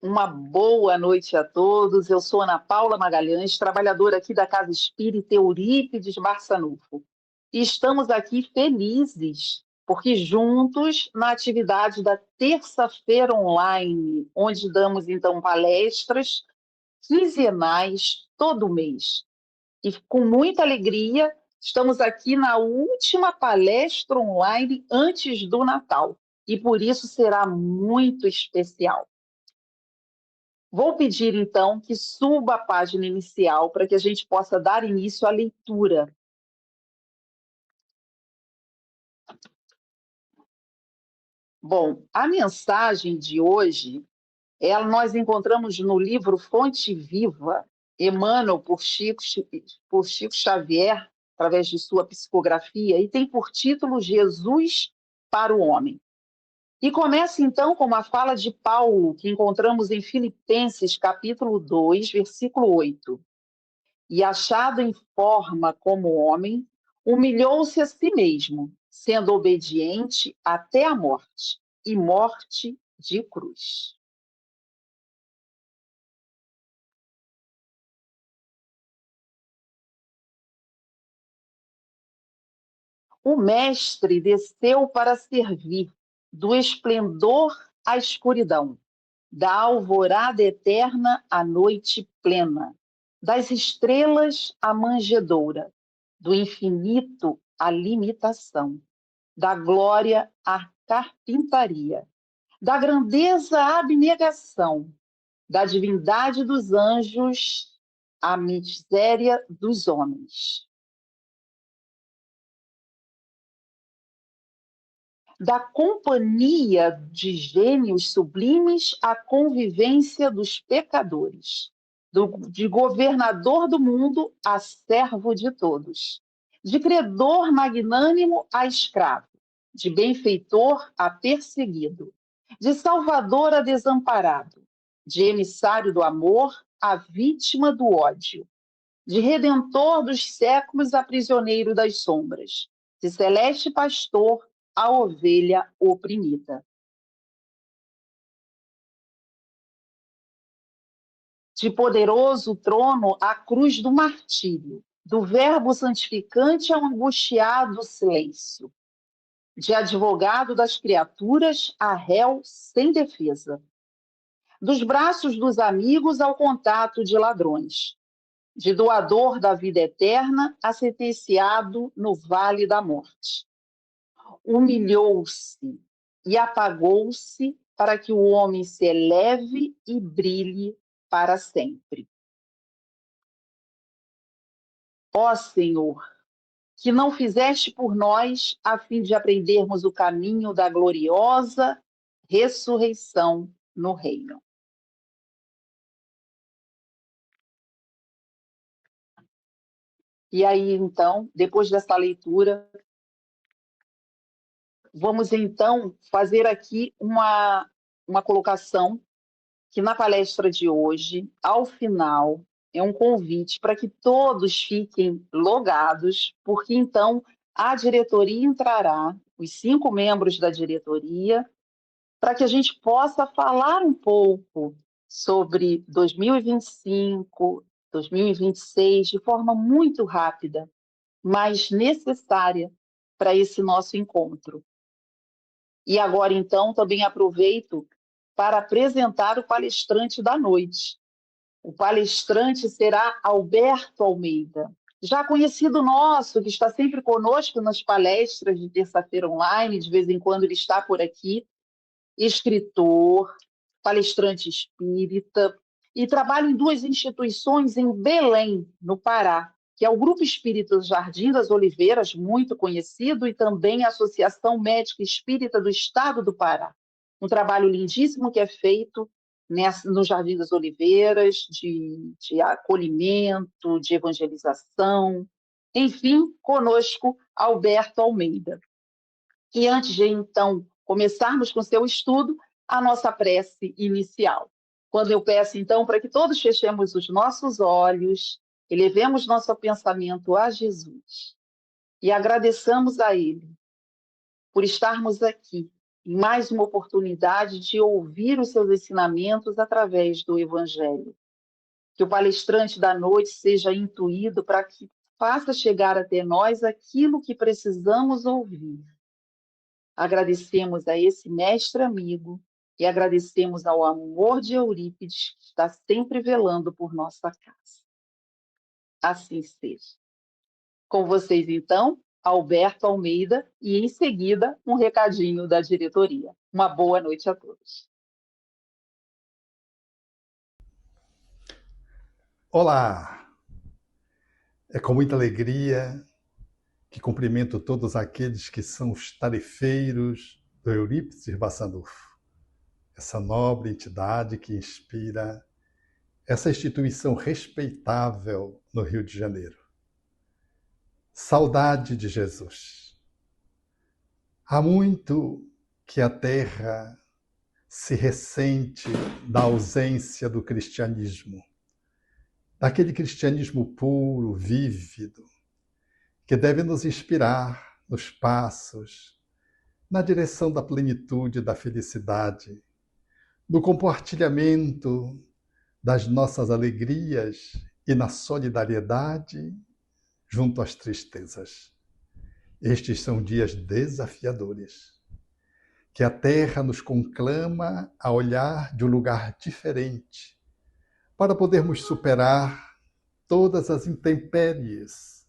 Uma boa noite a todos. Eu sou Ana Paula Magalhães, trabalhadora aqui da Casa Espírita Eurípides Barçanufo. E estamos aqui felizes, porque juntos, na atividade da terça-feira online, onde damos então palestras quinzenais todo mês. E com muita alegria, estamos aqui na última palestra online antes do Natal. E por isso será muito especial. Vou pedir, então, que suba a página inicial para que a gente possa dar início à leitura. Bom, a mensagem de hoje, nós encontramos no livro Fonte Viva, Emmanuel por Chico Xavier, através de sua psicografia, e tem por título Jesus para o Homem. E começa, então, com uma fala de Paulo, que encontramos em Filipenses, capítulo 2, versículo 8. E achado em forma como homem, humilhou-se a si mesmo, sendo obediente até a morte, e morte de cruz. O Mestre desceu para servir, do esplendor à escuridão, da alvorada eterna à noite plena, das estrelas à manjedoura, do infinito à limitação, da glória à carpintaria, da grandeza à abnegação, da divindade dos anjos à miséria dos homens, da companhia de gênios sublimes à convivência dos pecadores, de governador do mundo a servo de todos, de credor magnânimo a escravo, de benfeitor a perseguido, de salvador a desamparado, de emissário do amor a vítima do ódio, de redentor dos séculos a prisioneiro das sombras, de celeste pastor a ovelha oprimida. De poderoso trono à cruz do martírio, do verbo santificante ao angustiado silêncio, de advogado das criaturas a réu sem defesa, dos braços dos amigos ao contato de ladrões, de doador da vida eterna a sentenciado no vale da morte. Humilhou-se e apagou-se para que o homem se eleve e brilhe para sempre. Ó Senhor, que não fizeste por nós a fim de aprendermos o caminho da gloriosa ressurreição no reino. E aí, então, depois dessa leitura, vamos, então, fazer aqui uma colocação que na palestra de hoje, ao final, é um convite para que todos fiquem logados, porque, então, a diretoria entrará, os 5 membros da diretoria, para que a gente possa falar um pouco sobre 2025, 2026, de forma muito rápida, mas necessária para esse nosso encontro. E agora, então, também aproveito para apresentar o palestrante da noite. O palestrante será Alberto Almeida, já conhecido nosso, que está sempre conosco nas palestras de terça-feira online, de vez em quando ele está por aqui, escritor, palestrante espírita, e trabalha em 2 instituições em Belém, no Pará, que é o Grupo Espírita Jardim das Oliveiras, muito conhecido, e também a Associação Médica Espírita do Estado do Pará. Um trabalho lindíssimo que é feito no Jardim das Oliveiras, de acolhimento, de evangelização. Enfim, conosco, Alberto Almeida. E antes de, então, começarmos com seu estudo, a nossa prece inicial. Quando eu peço, então, para que todos fechemos os nossos olhos, elevemos nosso pensamento a Jesus e agradeçamos a Ele por estarmos aqui, em mais uma oportunidade de ouvir os seus ensinamentos através do Evangelho. Que o palestrante da noite seja intuído para que faça chegar até nós aquilo que precisamos ouvir. Agradecemos a esse mestre amigo e agradecemos ao amor de Eurípides, que está sempre velando por nossa casa. Assim seja. Com vocês, então, Alberto Almeida e, em seguida, um recadinho da diretoria. Uma boa noite a todos. Olá! É com muita alegria que cumprimento todos aqueles que são os tarefeiros do Eurípides Barçanufo, essa nobre entidade que inspira essa instituição respeitável no Rio de Janeiro. Saudade de Jesus. Há muito que a terra se ressente da ausência do cristianismo, daquele cristianismo puro, vívido, que deve nos inspirar nos passos, na direção da plenitude, da felicidade, do compartilhamento das nossas alegrias e na solidariedade junto às tristezas. Estes são dias desafiadores, que a Terra nos conclama a olhar de um lugar diferente, para podermos superar todas as intempéries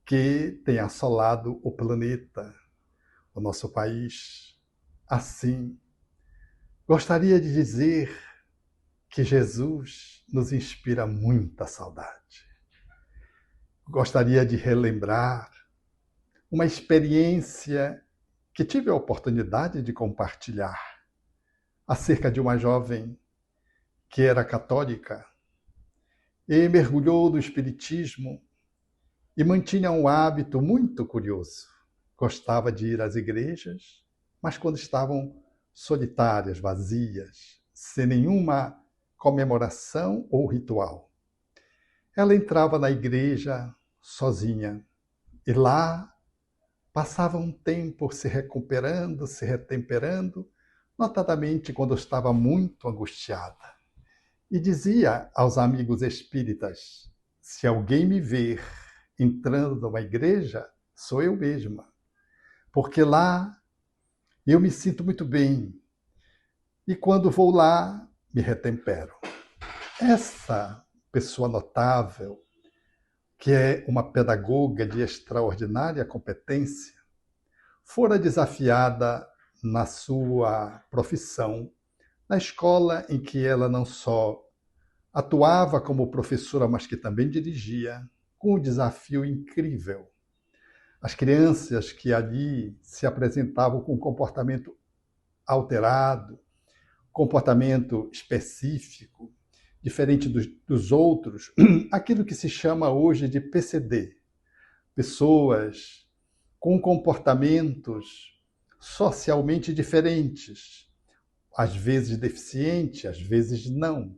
que têm assolado o planeta, o nosso país. Assim, gostaria de dizer que Jesus nos inspira muita saudade. Gostaria de relembrar uma experiência que tive a oportunidade de compartilhar acerca de uma jovem que era católica e mergulhou no espiritismo e mantinha um hábito muito curioso. Gostava de ir às igrejas, mas quando estavam solitárias, vazias, sem nenhuma comemoração ou ritual. Ela entrava na igreja sozinha e lá passava um tempo se recuperando, se retemperando, notadamente quando estava muito angustiada. E dizia aos amigos espíritas: se alguém me ver entrando numa igreja, sou eu mesma, porque lá eu me sinto muito bem e quando vou lá me retempero. Essa pessoa notável, que é uma pedagoga de extraordinária competência, fora desafiada na sua profissão, na escola em que ela não só atuava como professora, mas que também dirigia, com um desafio incrível. As crianças que ali se apresentavam com comportamento alterado, comportamento específico, diferente dos outros, aquilo que se chama hoje de PCD, pessoas com comportamentos socialmente diferentes, às vezes deficientes, às vezes não.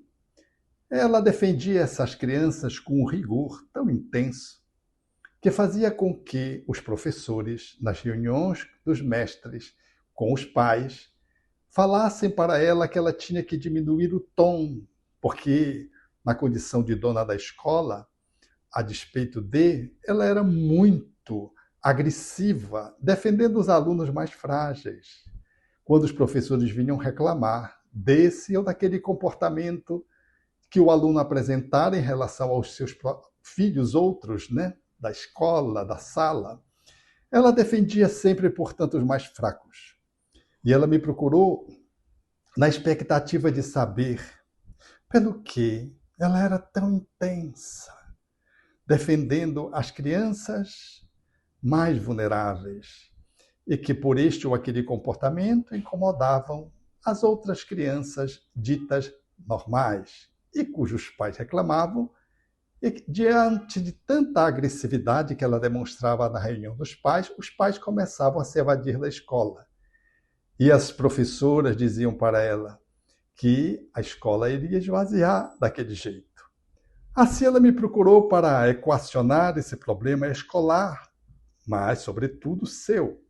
Ela defendia essas crianças com um rigor tão intenso que fazia com que os professores, nas reuniões dos mestres com os pais, falassem para ela que ela tinha que diminuir o tom, porque na condição de dona da escola, a despeito de, ela era muito agressiva, defendendo os alunos mais frágeis, quando os professores vinham reclamar desse ou daquele comportamento que o aluno apresentara em relação aos seus filhos outros, né, da escola, da sala, ela defendia sempre, portanto, os mais fracos. E ela me procurou na expectativa de saber pelo que ela era tão intensa, defendendo as crianças mais vulneráveis e que por este ou aquele comportamento incomodavam as outras crianças ditas normais e cujos pais reclamavam. E diante de tanta agressividade que ela demonstrava na reunião dos pais, os pais começavam a se evadir da escola. E as professoras diziam para ela que a escola iria esvaziar daquele jeito. Assim ela me procurou para equacionar esse problema escolar, mas, sobretudo, seu.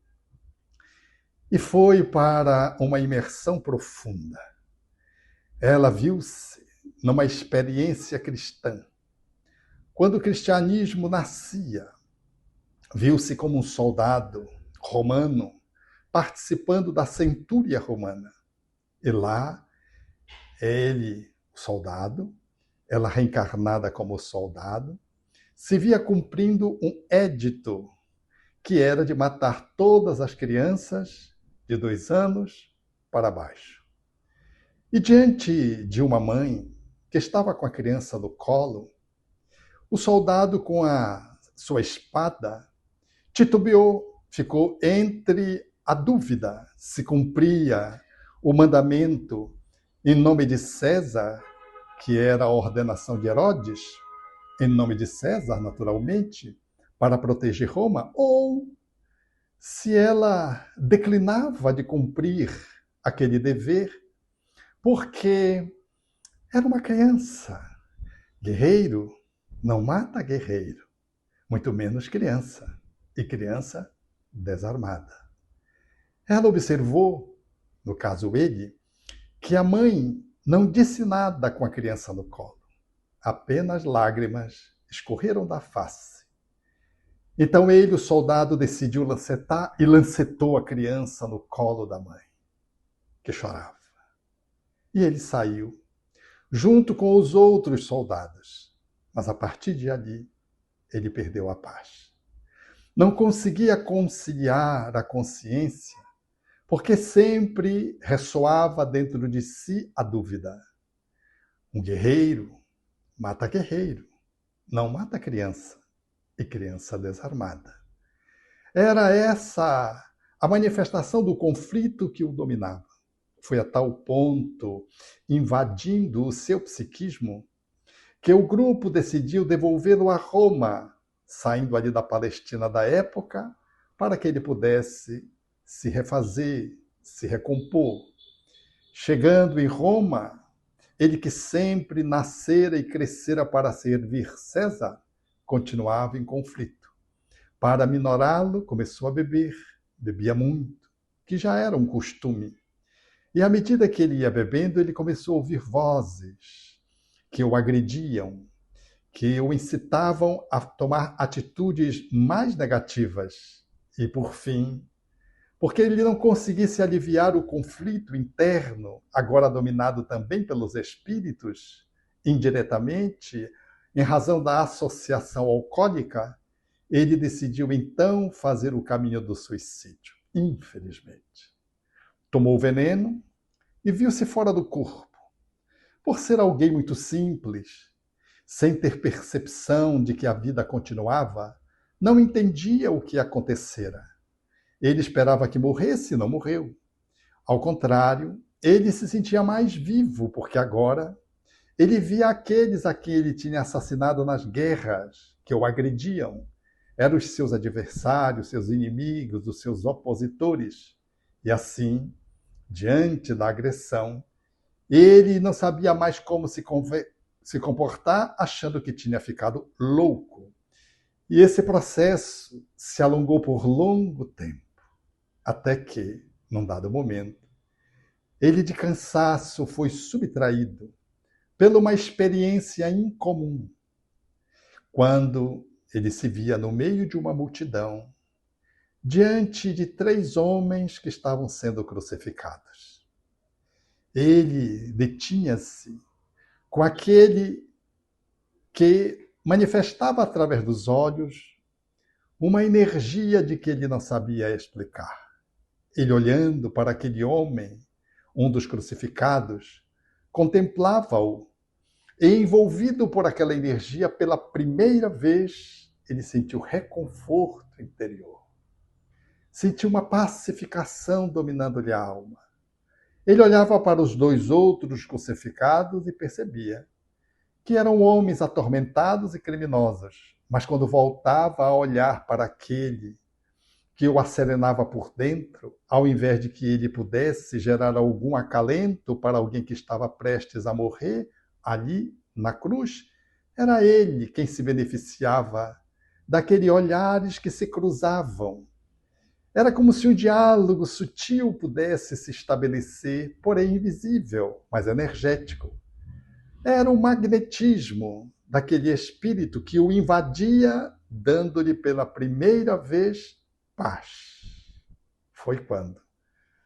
e foi para uma imersão profunda. Ela viu-se numa experiência cristã. Quando o cristianismo nascia, viu-se como um soldado romano participando da centúria romana. E lá, ele, o soldado, ela reencarnada como soldado, se via cumprindo um édito que era de matar todas as crianças de 2 anos para baixo. E diante de uma mãe que estava com a criança no colo, o soldado, com a sua espada, titubeou, ficou entre a dúvida se cumpria o mandamento em nome de César, que era a ordenação de Herodes, em nome de César, naturalmente, para proteger Roma, ou se ela declinava de cumprir aquele dever, porque era uma criança. Guerreiro não mata guerreiro, muito menos criança, e criança desarmada. Ela observou, no caso ele, que a mãe não disse nada com a criança no colo. Apenas lágrimas escorreram da face. Então ele, o soldado, decidiu lancetar e lancetou a criança no colo da mãe, que chorava. E ele saiu, junto com os outros soldados. Mas a partir de ali, ele perdeu a paz. Não conseguia conciliar a consciência, porque sempre ressoava dentro de si a dúvida. Um guerreiro mata guerreiro, não mata criança, e criança desarmada. Era essa a manifestação do conflito que o dominava. Foi a tal ponto, invadindo o seu psiquismo, que o grupo decidiu devolvê-lo a Roma, saindo ali da Palestina da época, para que ele pudesse se refazer, se recompor. Chegando em Roma, ele que sempre nascera e crescera para servir César, continuava em conflito. Para minorá-lo, começou a beber, bebia muito, que já era um costume. E à medida que ele ia bebendo, ele começou a ouvir vozes que o agrediam, que o incitavam a tomar atitudes mais negativas. E, por fim, porque ele não conseguisse aliviar o conflito interno, agora dominado também pelos espíritos, indiretamente, em razão da associação alcoólica, ele decidiu então fazer o caminho do suicídio, infelizmente. Tomou o veneno e viu-se fora do corpo. Por ser alguém muito simples, sem ter percepção de que a vida continuava, não entendia o que acontecera. Ele esperava que morresse e não morreu. Ao contrário, ele se sentia mais vivo, porque agora ele via aqueles a quem ele tinha assassinado nas guerras, que o agrediam. Eram os seus adversários, seus inimigos, os seus opositores. E assim, diante da agressão, ele não sabia mais como se comportar, achando que tinha ficado louco. E esse processo se alongou por longo tempo, até que, num dado momento, ele de cansaço foi subtraído pela uma experiência incomum, quando ele se via no meio de uma multidão, diante de 3 homens que estavam sendo crucificados. Ele detinha-se com aquele que manifestava através dos olhos uma energia de que ele não sabia explicar. Ele, olhando para aquele homem, um dos crucificados, contemplava-o e, envolvido por aquela energia, pela primeira vez, ele sentiu reconforto interior. Sentiu uma pacificação dominando-lhe a alma. Ele olhava para os 2 outros crucificados e percebia que eram homens atormentados e criminosos, mas quando voltava a olhar para aquele que o acerenava por dentro, ao invés de que ele pudesse gerar algum acalento para alguém que estava prestes a morrer, ali, na cruz, era ele quem se beneficiava daqueles olhares que se cruzavam. Era como se um diálogo sutil pudesse se estabelecer, porém invisível, mas energético. Era um magnetismo daquele espírito que o invadia, dando-lhe pela primeira vez paz. Foi quando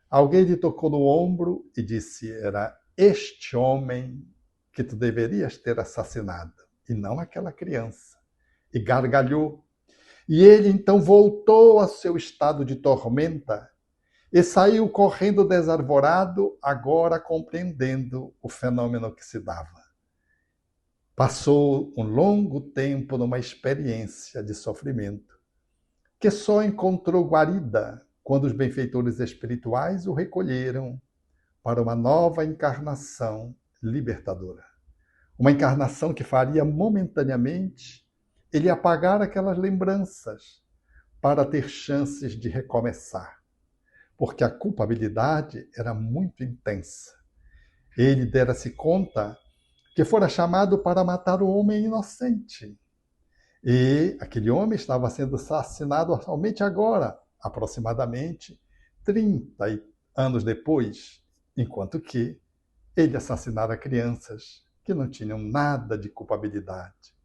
alguém lhe tocou no ombro e disse: era este homem que tu deverias ter assassinado, e não aquela criança. E gargalhou. E ele então voltou ao seu estado de tormenta e saiu correndo desarvorado, agora compreendendo o fenômeno que se dava. Passou um longo tempo numa experiência de sofrimento, que só encontrou guarida quando os benfeitores espirituais o recolheram para uma nova encarnação libertadora. Uma encarnação que faria momentaneamente ele apagar aquelas lembranças para ter chances de recomeçar, porque a culpabilidade era muito intensa. Ele dera-se conta que fora chamado para matar o homem inocente. E aquele homem estava sendo assassinado somente agora, aproximadamente 30 anos depois, enquanto que ele assassinara crianças que não tinham nada de culpabilidade.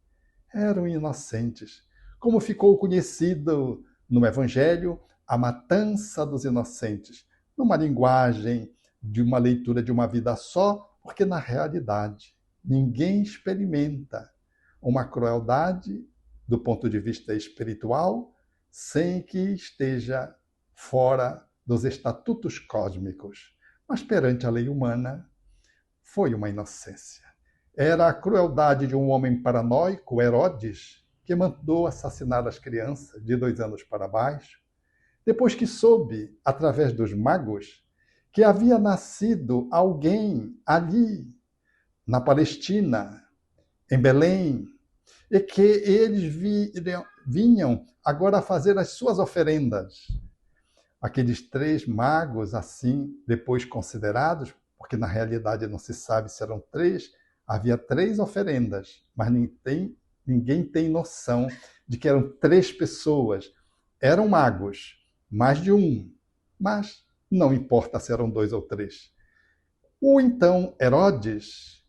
Eram inocentes. Como ficou conhecido no Evangelho, a matança dos inocentes, numa linguagem de uma leitura de uma vida só, porque na realidade ninguém experimenta uma crueldade do ponto de vista espiritual sem que esteja fora dos estatutos cósmicos. Mas perante a lei humana, foi uma inocência. Era a crueldade de um homem paranoico, Herodes, que mandou assassinar as crianças de 2 anos para baixo, depois que soube, através dos magos, que havia nascido alguém ali, na Palestina, em Belém, e que eles vinham agora a fazer as suas oferendas. Aqueles 3 magos, assim, depois considerados, porque na realidade não se sabe se eram 3, havia 3 oferendas, mas ninguém tem noção de que eram 3 pessoas. Eram magos, mais de um, mas não importa se eram 2 ou 3. O então Herodes,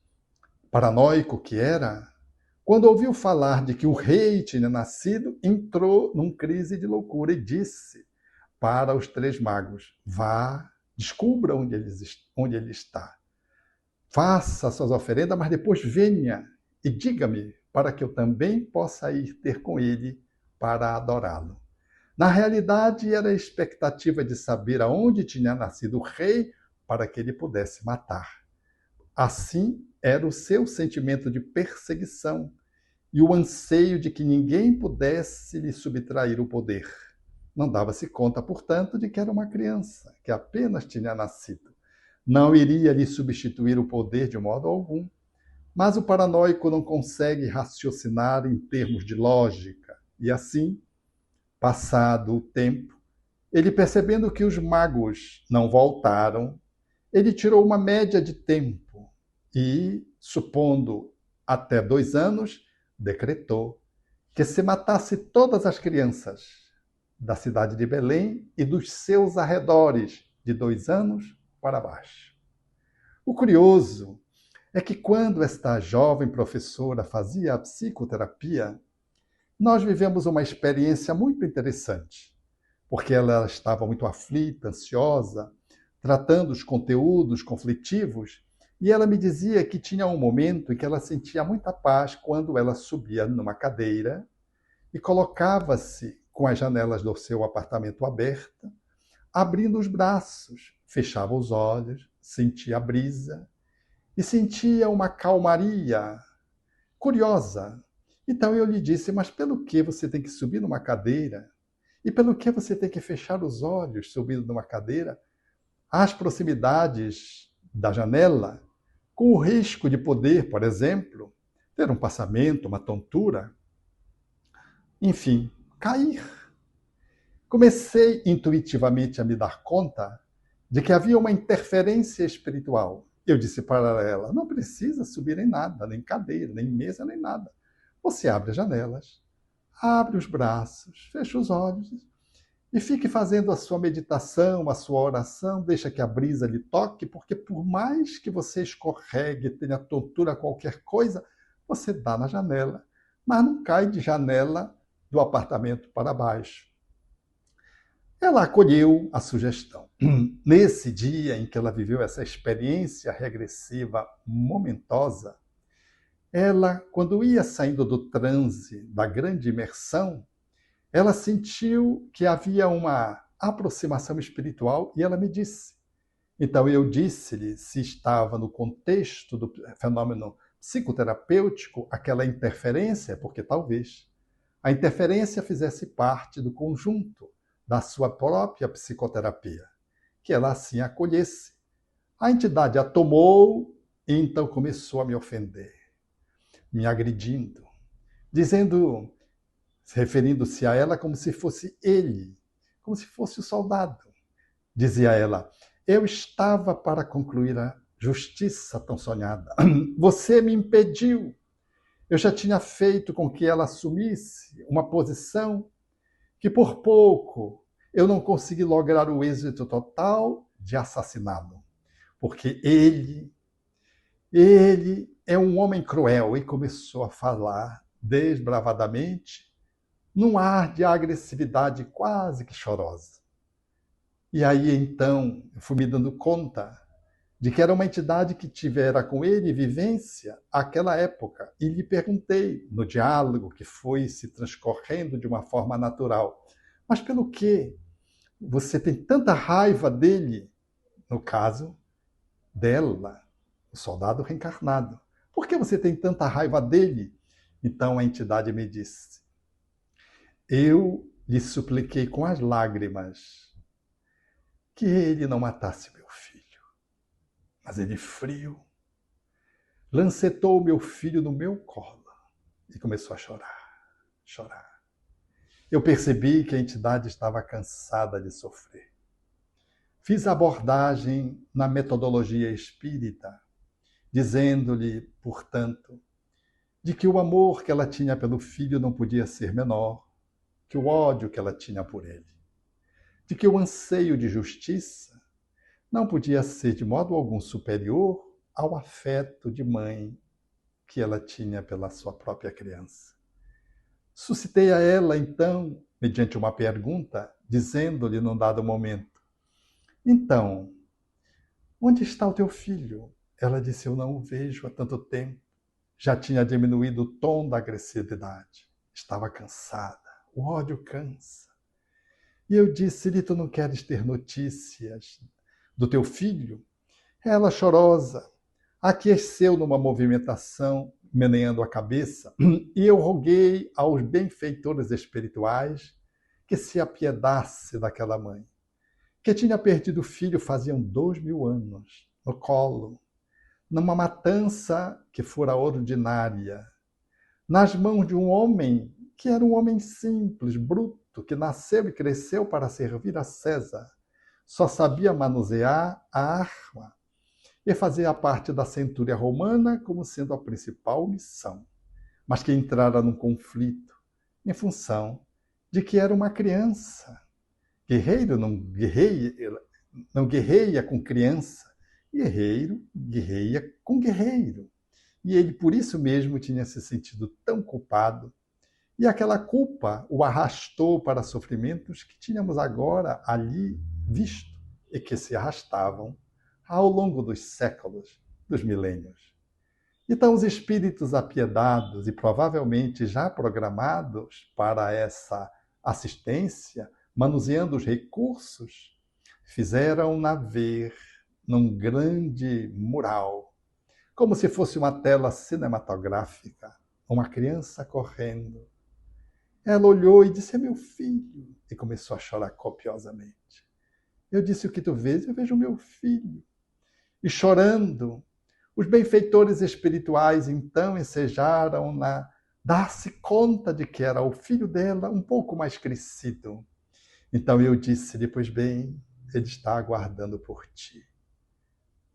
paranoico que era, quando ouviu falar de que o rei tinha nascido, entrou num crise de loucura e disse para os 3 magos: vá, descubra onde ele está. Faça suas oferendas, mas depois venha e diga-me, para que eu também possa ir ter com ele para adorá-lo. Na realidade, era a expectativa de saber aonde tinha nascido o rei para que ele pudesse matar. Assim, era o seu sentimento de perseguição e o anseio de que ninguém pudesse lhe subtrair o poder. Não dava-se conta, portanto, de que era uma criança, que apenas tinha nascido. Não iria lhe substituir o poder de modo algum. Mas o paranoico não consegue raciocinar em termos de lógica. E assim, passado o tempo, ele percebendo que os magos não voltaram, ele tirou uma média de tempo e, supondo até 2 anos, decretou que se matasse todas as crianças da cidade de Belém e dos seus arredores, de 2 anos para baixo. O curioso é que quando esta jovem professora fazia a psicoterapia, nós vivemos uma experiência muito interessante, porque ela estava muito aflita, ansiosa, tratando os conteúdos conflitivos, e ela me dizia que tinha um momento em que ela sentia muita paz quando ela subia numa cadeira e colocava-se com as janelas do seu apartamento abertas, abrindo os braços, fechava os olhos, sentia a brisa e sentia uma calmaria curiosa. Então eu lhe disse: mas pelo que você tem que subir numa cadeira? E pelo que você tem que fechar os olhos subindo numa cadeira? Às proximidades da janela, com o risco de poder, por exemplo, ter um passamento, uma tontura, enfim, cair. Comecei intuitivamente a me dar conta de que havia uma interferência espiritual. Eu disse para ela: não precisa subir em nada, nem cadeira, nem mesa, nem nada. Você abre as janelas, abre os braços, fecha os olhos E fique fazendo a sua meditação, a sua oração, deixa que a brisa lhe toque, porque por mais que você escorregue, tenha tontura, qualquer coisa, você dá na janela, mas não cai de janela do apartamento para baixo. Ela acolheu a sugestão. Nesse dia em que ela viveu essa experiência regressiva momentosa, ela, quando ia saindo do transe, da grande imersão, ela sentiu que havia uma aproximação espiritual e ela me disse. Então eu disse-lhe se estava no contexto do fenômeno psicoterapêutico aquela interferência, porque talvez a interferência fizesse parte do conjunto da sua própria psicoterapia, que ela assim acolhesse. A entidade a tomou e então começou a me ofender, me agredindo, dizendo, referindo-se a ela como se fosse ele, como se fosse o soldado. Dizia ela, eu estava para concluir a justiça tão sonhada. Você me impediu. Eu já tinha feito com que ela assumisse uma posição que por pouco eu não consegui lograr o êxito total de assassiná-lo. Porque ele é um homem cruel e começou a falar desbravadamente num ar de agressividade quase que chorosa. E aí, então, eu fui me dando conta de que era uma entidade que tivera com ele vivência àquela época. E lhe perguntei, no diálogo que foi se transcorrendo de uma forma natural, mas pelo que você tem tanta raiva dele? No caso dela, o soldado reencarnado. Por que você tem tanta raiva dele? Então a entidade me disse, eu lhe supliquei com as lágrimas que ele não matasse meu filho. Mas ele, frio, lancetou meu filho no meu colo e começou a chorar. Eu percebi que a entidade estava cansada de sofrer. Fiz a abordagem na metodologia espírita, dizendo-lhe, portanto, de que o amor que ela tinha pelo filho não podia ser menor que o ódio que ela tinha por ele, de que o anseio de justiça não podia ser de modo algum superior ao afeto de mãe que ela tinha pela sua própria criança. Suscitei a ela, então, mediante uma pergunta, dizendo-lhe num dado momento, então, onde está o teu filho? Ela disse, eu não o vejo há tanto tempo. Já tinha diminuído o tom da agressividade. Estava cansada. O ódio cansa. E eu disse-lhe, tu não queres ter notícias do teu filho? Ela, chorosa, aqueceu numa movimentação, meneando a cabeça, e eu roguei aos benfeitores espirituais que se apiedasse daquela mãe, que tinha perdido o filho faziam 2000 anos, no colo, numa matança que fora ordinária, nas mãos de um homem que era um homem simples, bruto, que nasceu e cresceu para servir a César, só sabia manusear a arma e fazia parte da centúria romana como sendo a principal missão, mas que entrara num conflito em função de que era uma criança. Guerreiro não guerreia com criança, guerreiro guerreia com guerreiro. E ele, por isso mesmo, tinha se sentido tão culpado. E aquela culpa o arrastou para sofrimentos que tínhamos agora ali visto e que se arrastavam ao longo dos séculos, dos milênios. Então, os espíritos apiedados e provavelmente já programados para essa assistência, manuseando os recursos, fizeram-na ver num grande mural, como se fosse uma tela cinematográfica, uma criança correndo. Ela olhou e disse, é meu filho, e começou a chorar copiosamente. Eu disse, o que tu vês? Eu vejo meu filho. E chorando, os benfeitores espirituais então ensejaram-na dar-se conta de que era o filho dela um pouco mais crescido. Então eu disse-lhe, pois bem, ele está aguardando por ti.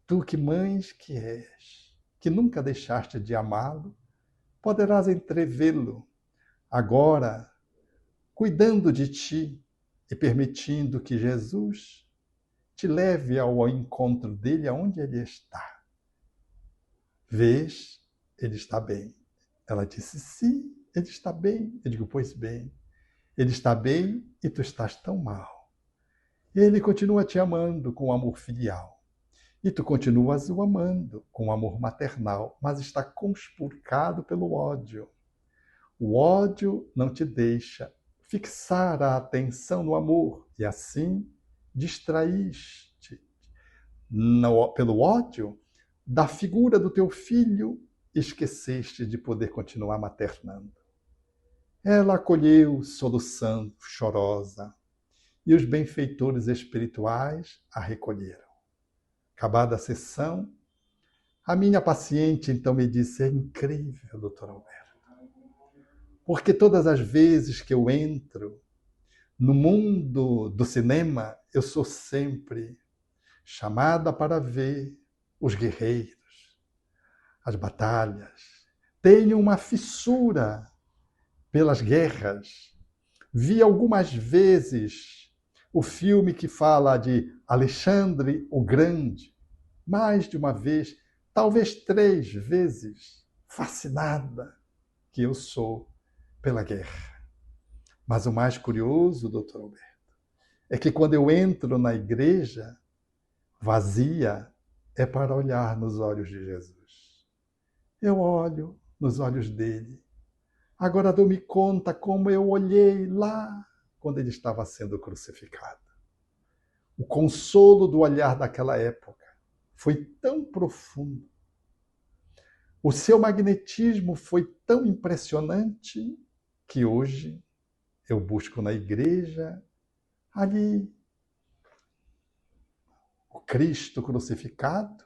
Tu que mães que és, que nunca deixaste de amá-lo, poderás entrevê-lo agora, cuidando de ti, e permitindo que Jesus te leve ao encontro dele aonde ele está. Vês, ele está bem. Ela disse, sim, ele está bem. Eu digo, pois bem, ele está bem e tu estás tão mal. Ele continua te amando com amor filial. E tu continuas o amando com amor maternal, mas está conspurcado pelo ódio. O ódio não te deixa fixar a atenção no amor e assim distraíste pelo ódio da figura do teu filho e esqueceste de poder continuar maternando. Ela acolheu, soluçando, chorosa, e os benfeitores espirituais a recolheram. Acabada a sessão, a minha paciente então me disse, é incrível, doutor Alberto, porque todas as vezes que eu entro no mundo do cinema, eu sou sempre chamada para ver os guerreiros, as batalhas. Tenho uma fissura pelas guerras. Vi algumas vezes o filme que fala de Alexandre o Grande, mais de uma vez, talvez 3 vezes, fascinada que eu sou pela guerra. Mas o mais curioso, doutor Alberto, é que quando eu entro na igreja vazia, é para olhar nos olhos de Jesus. Eu olho nos olhos dele. Agora dou-me conta como eu olhei lá quando ele estava sendo crucificado. O consolo do olhar daquela época foi tão profundo. O seu magnetismo foi tão impressionante que hoje eu busco na igreja ali o Cristo crucificado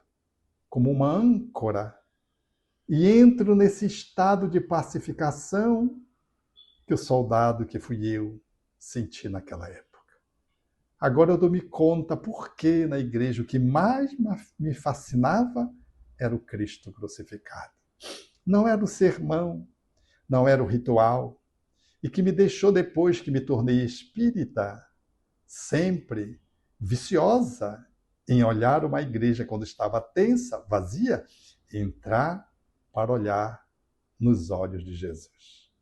como uma âncora e entro nesse estado de pacificação que o soldado que fui eu senti naquela época. Agora eu dou-me conta por que na igreja o que mais me fascinava era o Cristo crucificado. Não era o sermão, não era o ritual, e que me deixou depois que me tornei espírita, sempre viciosa em olhar uma igreja quando estava tensa, vazia, e entrar para olhar nos olhos de Jesus.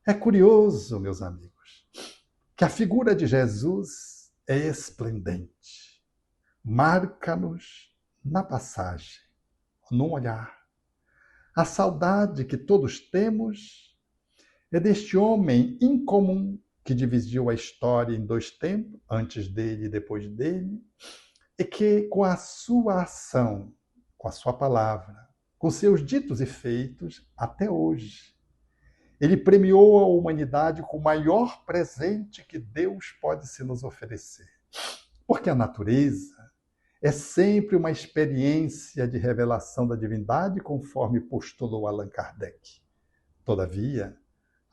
É curioso, meus amigos, que a figura de Jesus é esplendente. Marca-nos na passagem, num olhar. A saudade que todos temos é deste homem incomum que dividiu a história em 2 tempos, antes dele e depois dele, e que com a sua ação, com a sua palavra, com seus ditos e feitos, até hoje, ele premiou a humanidade com o maior presente que Deus pode se nos oferecer. Porque a natureza é sempre uma experiência de revelação da divindade, conforme postulou Allan Kardec. Todavia,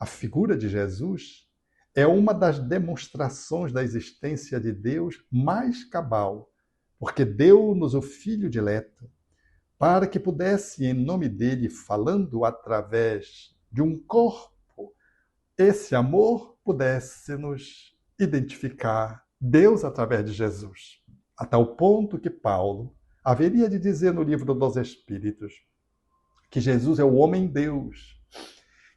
a figura de Jesus é uma das demonstrações da existência de Deus mais cabal, porque deu-nos o Filho dileto, para que pudesse, em nome dele, falando através de um corpo, esse amor pudesse nos identificar Deus através de Jesus. A tal ponto que Paulo haveria de dizer no livro dos Espíritos que Jesus é o homem-Deus,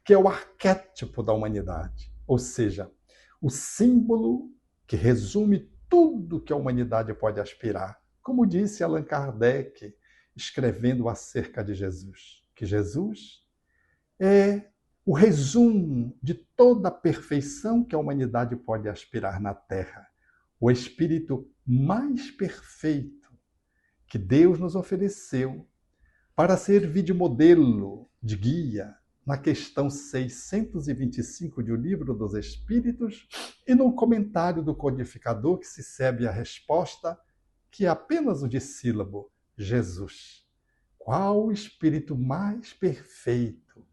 que é o arquétipo da humanidade, ou seja, o símbolo que resume tudo que a humanidade pode aspirar. Como disse Allan Kardec, escrevendo acerca de Jesus, que Jesus é o resumo de toda a perfeição que a humanidade pode aspirar na Terra, o espírito mais perfeito que Deus nos ofereceu para servir de modelo, de guia, na questão 625 de O Livro dos Espíritos e no comentário do codificador que se segue a resposta, que é apenas o dissílabo, Jesus. Qual o espírito mais perfeito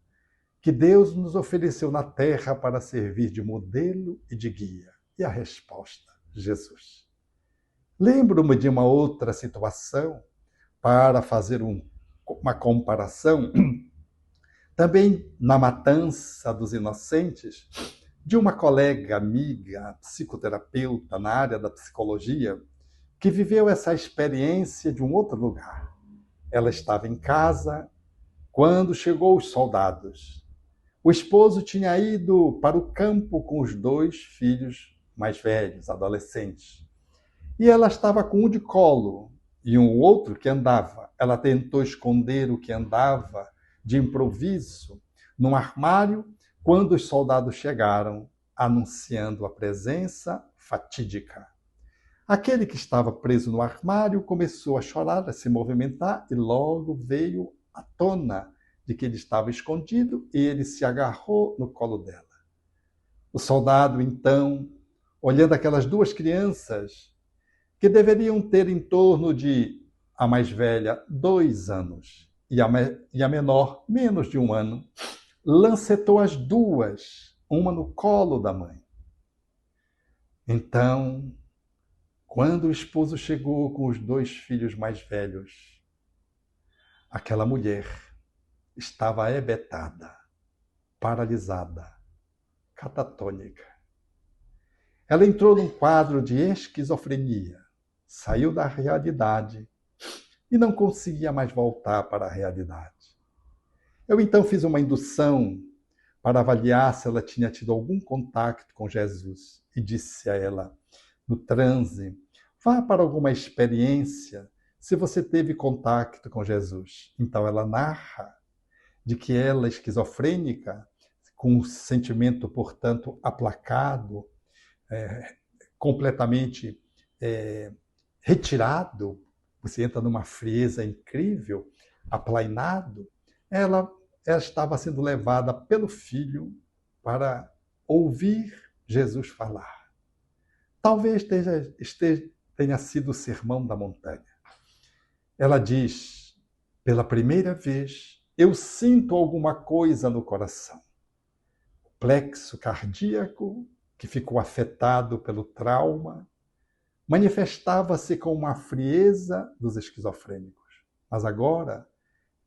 que Deus nos ofereceu na Terra para servir de modelo e de guia? E a resposta, Jesus. Lembro-me de uma outra situação para fazer uma comparação, também na matança dos inocentes, de uma colega, amiga, psicoterapeuta na área da psicologia, que viveu essa experiência de um outro lugar. Ela estava em casa quando chegou os soldados. O esposo tinha ido para o campo com os 2 filhos mais velhos, adolescentes. E ela estava com um de colo e um outro que andava. Ela tentou esconder o que andava de improviso num armário quando os soldados chegaram, anunciando a presença fatídica. Aquele que estava preso no armário começou a chorar, a se movimentar e logo veio à tona de que ele estava escondido e ele se agarrou no colo dela. O soldado, então, olhando aquelas 2 crianças, que deveriam ter em torno de, a mais velha, 2 anos, e a menor, menos de 1 ano, lancetou as 2, uma no colo da mãe. Então, quando o esposo chegou com os 2 filhos mais velhos, aquela mulher estava hebetada, paralisada, catatônica. Ela entrou num quadro de esquizofrenia, saiu da realidade e não conseguia mais voltar para a realidade. Eu então fiz uma indução para avaliar se ela tinha tido algum contato com Jesus e disse a ela, no transe, vá para alguma experiência se você teve contato com Jesus. Então ela narra de que ela, esquizofrênica, com o sentimento, portanto, aplacado, completamente retirado, você entra numa frieza incrível, aplainado, ela estava sendo levada pelo filho para ouvir Jesus falar. Talvez tenha sido o Sermão da Montanha. Ela diz, pela primeira vez, eu sinto alguma coisa no coração. O plexo cardíaco, que ficou afetado pelo trauma, manifestava-se com uma frieza dos esquizofrênicos. Mas agora,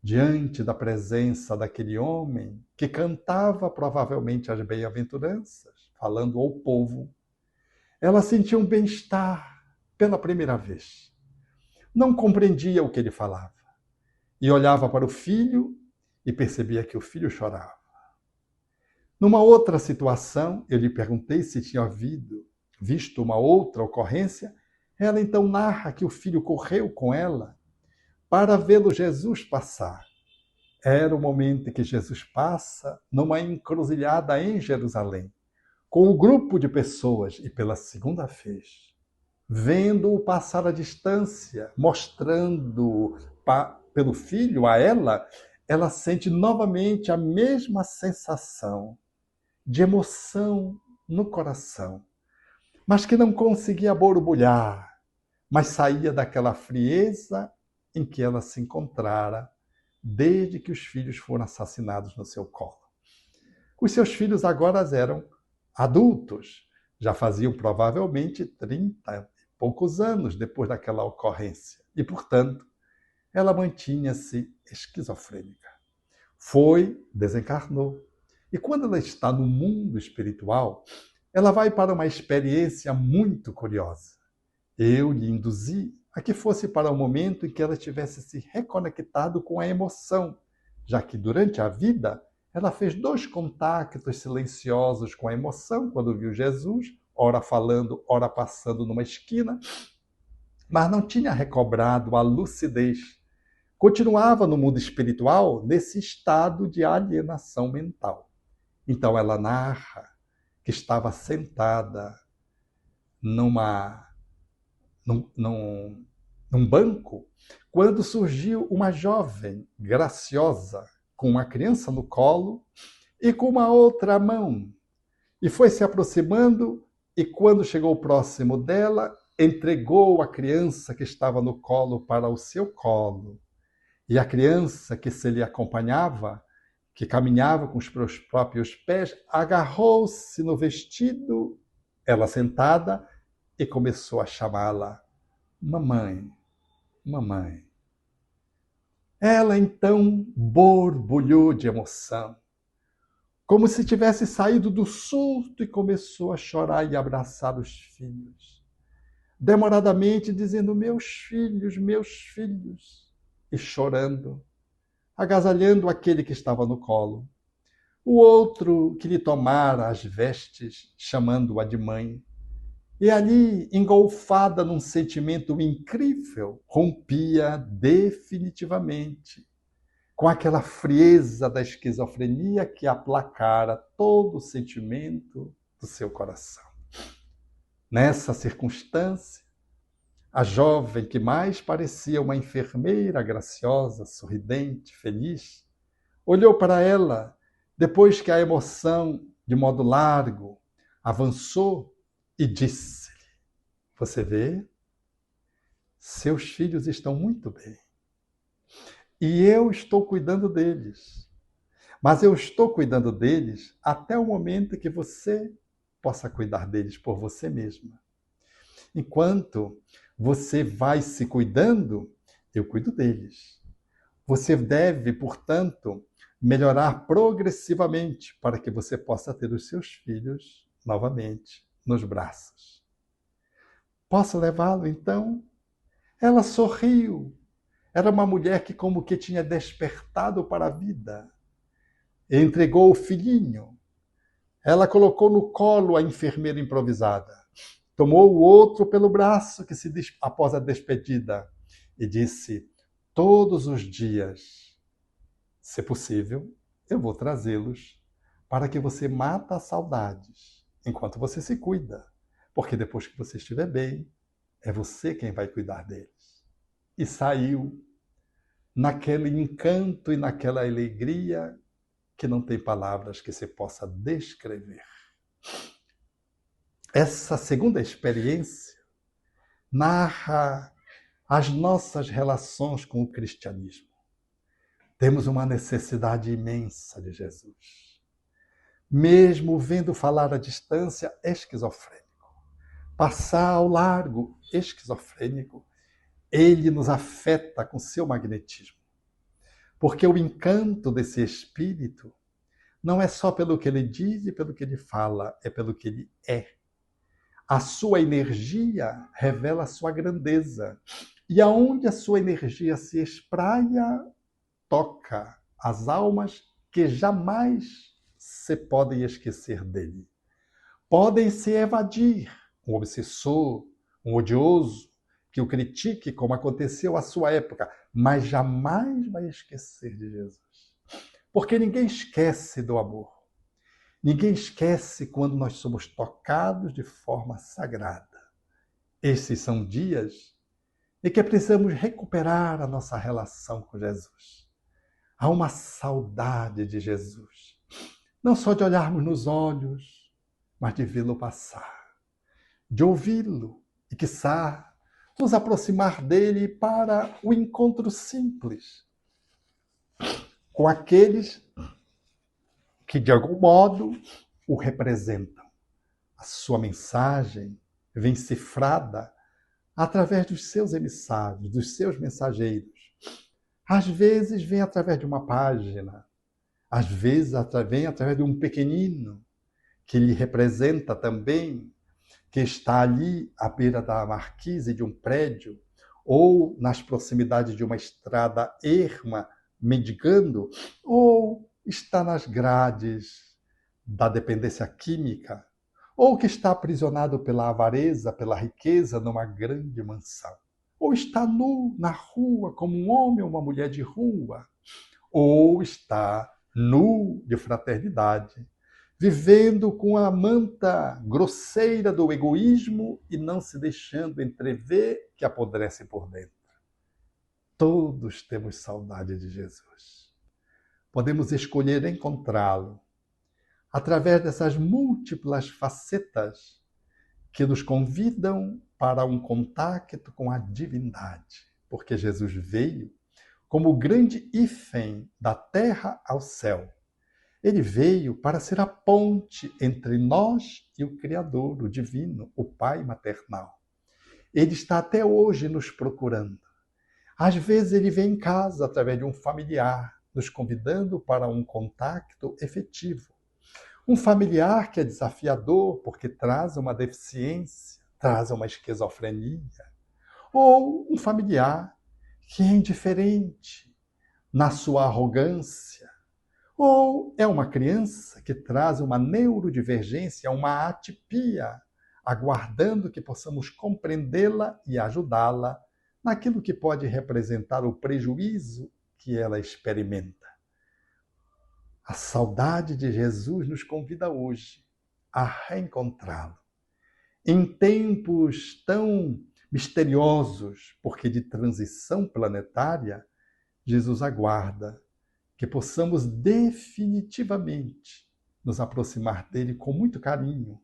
diante da presença daquele homem que cantava provavelmente as bem-aventuranças, falando ao povo, ela sentiu um bem-estar pela primeira vez. Não compreendia o que ele falava. E olhava para o filho e percebia que o filho chorava. Numa outra situação, eu lhe perguntei se tinha visto uma outra ocorrência. Ela então narra que o filho correu com ela para vê-lo Jesus passar. Era o momento em que Jesus passa numa encruzilhada em Jerusalém, com um grupo de pessoas, e pela segunda vez, vendo-o passar à distância, mostrando pelo filho a ela, ela sente novamente a mesma sensação de emoção no coração, mas que não conseguia borbulhar, mas saía daquela frieza em que ela se encontrara desde que os filhos foram assassinados no seu colo. Os seus filhos agora eram adultos, já faziam provavelmente 30 e poucos anos depois daquela ocorrência, e, portanto, ela mantinha-se esquizofrênica. Desencarnou. E quando ela está no mundo espiritual, ela vai para uma experiência muito curiosa. Eu lhe induzi a que fosse para o momento em que ela tivesse se reconectado com a emoção, já que durante a vida ela fez 2 contactos silenciosos com a emoção quando viu Jesus, ora falando, ora passando numa esquina, mas não tinha recobrado a lucidez. Continuava no mundo espiritual nesse estado de alienação mental. Então ela narra que estava sentada num banco quando surgiu uma jovem graciosa com uma criança no colo e com uma outra mão. E foi se aproximando e quando chegou próximo dela, entregou a criança que estava no colo para o seu colo. E a criança que se lhe acompanhava, que caminhava com os seus próprios pés, agarrou-se no vestido, ela sentada, e começou a chamá-la mamãe, mamãe. Ela então borbulhou de emoção. como se tivesse saído do surto e começou a chorar e abraçar os filhos, demoradamente dizendo: meus filhos, e chorando, agasalhando aquele que estava no colo. O outro que lhe tomara as vestes, chamando-a de mãe. E ali, engolfada num sentimento incrível, rompia definitivamente com aquela frieza da esquizofrenia que aplacara todo o sentimento do seu coração. Nessa circunstância, a jovem que mais parecia uma enfermeira graciosa, sorridente, feliz, olhou para ela depois que a emoção, de modo largo, avançou e disse-lhe: você vê? Seus filhos estão muito bem. E eu estou cuidando deles. Mas eu estou cuidando deles até o momento que você possa cuidar deles por você mesma. Enquanto você vai se cuidando, eu cuido deles. Você deve, portanto, melhorar progressivamente para que você possa ter os seus filhos novamente nos braços. Posso levá-lo, então? Ela sorriu. Era uma mulher que como que tinha despertado para a vida. Entregou o filhinho. Ela colocou no colo a enfermeira improvisada. Tomou o outro pelo braço após a despedida e disse: todos os dias, se possível, eu vou trazê-los para que você mata as saudades enquanto você se cuida. Porque depois que você estiver bem, é você quem vai cuidar deles. E saiu naquele encanto e naquela alegria que não tem palavras que se possa descrever. Essa segunda experiência narra as nossas relações com o cristianismo. Temos uma necessidade imensa de Jesus. Mesmo vendo falar à distância, esquizofrênico. Passar ao largo, esquizofrênico. Ele nos afeta com seu magnetismo. Porque o encanto desse espírito não é só pelo que ele diz e pelo que ele fala, é pelo que ele é. A sua energia revela a sua grandeza. E aonde a sua energia se espraia, toca as almas que jamais se podem esquecer dele. Podem se evadir, um obsessor, um odioso, que o critique, como aconteceu à sua época, mas jamais vai esquecer de Jesus. Porque ninguém esquece do amor. Ninguém esquece quando nós somos tocados de forma sagrada. Esses são dias em que precisamos recuperar a nossa relação com Jesus. Há uma saudade de Jesus. Não só de olharmos nos olhos, mas de vê-lo passar. De ouvi-lo e, quiçá, nos aproximar dele para o encontro simples com aqueles que, de algum modo, o representam. A sua mensagem vem cifrada através dos seus emissários, dos seus mensageiros. Às vezes vem através de uma página, às vezes vem através de um pequenino que lhe representa também, que está ali à beira da marquise de um prédio ou nas proximidades de uma estrada erma, mendigando, ou está nas grades da dependência química, ou que está aprisionado pela avareza, pela riqueza, numa grande mansão, ou está nu na rua como um homem ou uma mulher de rua, ou está nu de fraternidade, vivendo com a manta grosseira do egoísmo e não se deixando entrever que apodrece por dentro. Todos temos saudade de Jesus. Podemos escolher encontrá-lo através dessas múltiplas facetas que nos convidam para um contato com a divindade, porque Jesus veio como o grande hífen da terra ao céu. Ele veio para ser a ponte entre nós e o Criador, o divino, o Pai maternal. Ele está até hoje nos procurando. Às vezes ele vem em casa através de um familiar, nos convidando para um contato efetivo. Um familiar que é desafiador porque traz uma deficiência, traz uma esquizofrenia. Ou um familiar que é indiferente na sua arrogância. Ou é uma criança que traz uma neurodivergência, uma atipia, aguardando que possamos compreendê-la e ajudá-la naquilo que pode representar o prejuízo que ela experimenta. A saudade de Jesus nos convida hoje a reencontrá-lo. Em tempos tão misteriosos, porque de transição planetária, Jesus aguarda que possamos definitivamente nos aproximar dele com muito carinho,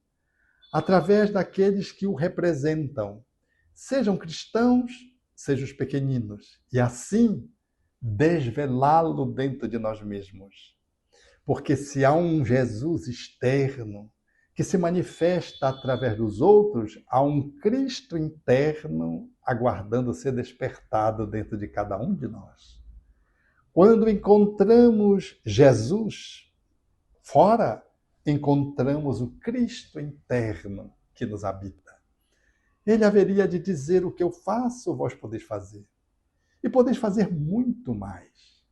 através daqueles que o representam, sejam cristãos, sejam os pequeninos, e assim desvelá-lo dentro de nós mesmos. Porque se há um Jesus externo que se manifesta através dos outros, há um Cristo interno aguardando ser despertado dentro de cada um de nós. Quando encontramos Jesus fora, encontramos o Cristo interno que nos habita. Ele haveria de dizer: o que eu faço, vós podeis fazer. E podeis fazer muito mais.